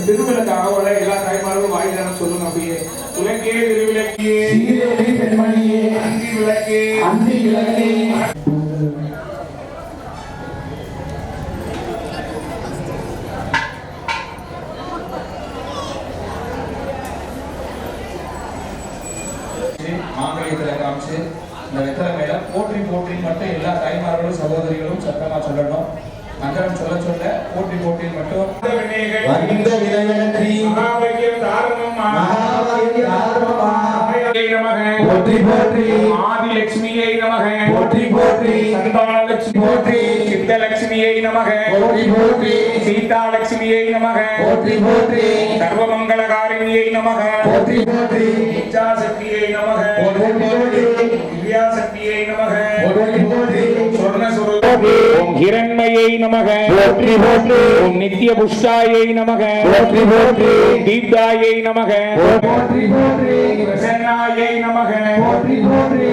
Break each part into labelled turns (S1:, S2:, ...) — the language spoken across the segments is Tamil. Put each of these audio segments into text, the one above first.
S1: திருவிளக்கு அகவலை எல்லா தாய்மார்களும் வாயிலான சொல்லுங்க அப்படியே. உலகே திருவிளக்கே பெண்மணியே அந்தி விளக்கே அந்தி விளக்கே. மாங்கல்யத்தில் காமிச்சு இந்த வெத்தலை மேல போற்றி போற்றி மட்டும் எல்லா தாய்மார்களும் சகோதரிகளும் சத்தமா சொல்லணும். மந்திரம் சொல்ல சொல்ல போற்றி போற்றி மட்டும். வந்த விளையாற்றி மகாபாகியம் தாரணம் மகாபாகியம் நமக போற்றி போற்றி. ஆதிலட்சுமியை நமக போற்றி போற்றி. சந்தானலட்சுமி போற்றி. சித்தலட்சுமியை நமக போற்றி போற்றி. சீதாலட்சுமியை நமக போற்றி போற்றி. சர்வமங்களகாரிணியை நமக போற்றி போற்றி. இச்சாசக்தியை நமக போற்றி போற்றி. திவ்யாசக்தியை நமக போற்றி போற்றி. சொர்ணஸ்வரூபே ஓம் ஹிரண்மயை நமக போற்றி போற்றி. ஓம் நித்ய புஷ்டாயை நமக போற்றி போற்றி. தீப்தாயை நமக போற்றி போற்றி. பிரசன்னாயை நமக போற்றி போற்றி.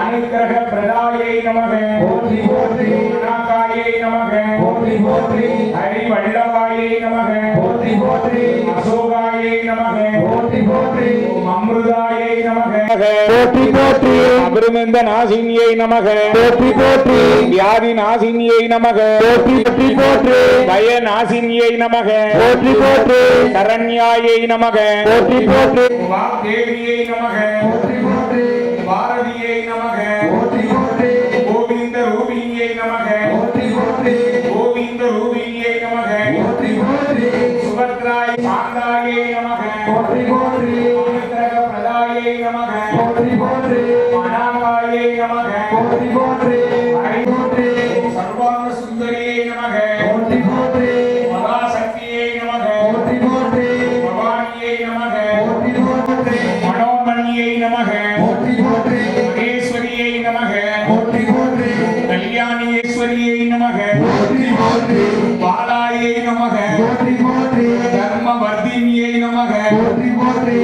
S1: அனுக்கிரக பிரதாயை நமக போற்றி போற்றி. அநாகாயை நமக போற்றி போற்றி. ஹரி வல்லபாயை நமக போற்றி போற்றி. அசோகாயை நமக போற்றி போற்றி. அமிர்தாயை நமக போற்றி போற்றி. அபிருமந்த நாசினியை நமக போற்றி போற்றி. வியாதி நாசினியை நமக போற்றி போற்றி போற்றி. பய நாசினியை நமக போற்றி போற்றி. சரண்யாயை நமக போற்றி போற்றி. வாக்தேவியை நமக போற்றி போற்றி. பாரதியை நமக போற்றி போற்றி. கோவிந்த ரூபிணியை நமக போற்றி போற்றி. கோவிந்த ரூபிணியை நமக போற்றி போற்றி. சுபத்ராய் சாந்தாயை நமக போற்றி போற்றி. அனுக்கிரக பிரதாயை நமக போற்றி போற்றி. அநாகாயை நமக போற்றி போற்றி. ஹரி போற்றி. சர்வாங்க சுந்தரியை நமக போற்றி போற்றி. மகாசக்தியை நமக போற்றி போற்றி. பவானியை நமக போற்றி போற்றி. மனோன்மணியை நமக போற்றி போற்றி. மகேஸ்வரியை நமக போற்றி போற்றி. கல்யாணியேஸ்வரியை நமக போற்றி போற்றி. பாலாயை நமக போற்றி போற்றி. தர்மவர்தினியை நமக போற்றி போற்றி.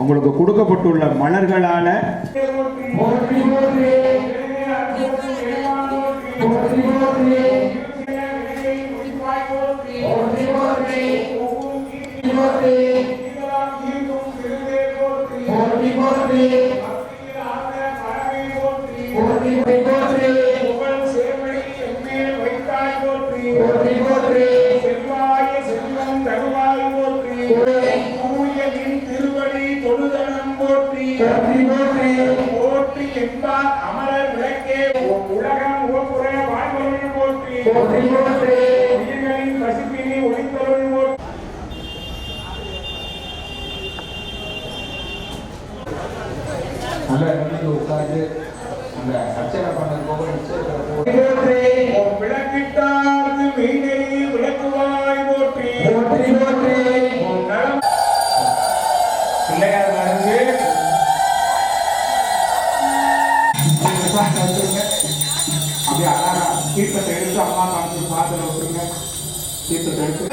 S1: உங்களுக்கு கொடுக்கப்பட்டுள்ள மலர்களால போற்றி போற்றி. போற்றி போற்றி. அமரர் விளக்கே உலகம் ஓப்புற வாழ்வொழி போற்றி. உயிர்களின் பசிப்பினி ஒளித்தொழி போற்றி. உட்கார்ந்து அந்த அர்ச்சனை பண்ண விளக்கிட்டார்ந்து மீனெறி விளக்குவாய் போற்றி. போற்றி போற்றி. பிள்ளையார் மருந்து அப்படியே அழகா தீர்த்தத்தை எடுத்து அம்மா காமிச்சு பாத்திரம் விட்டுருங்க. தீர்த்தத்தை எடுத்து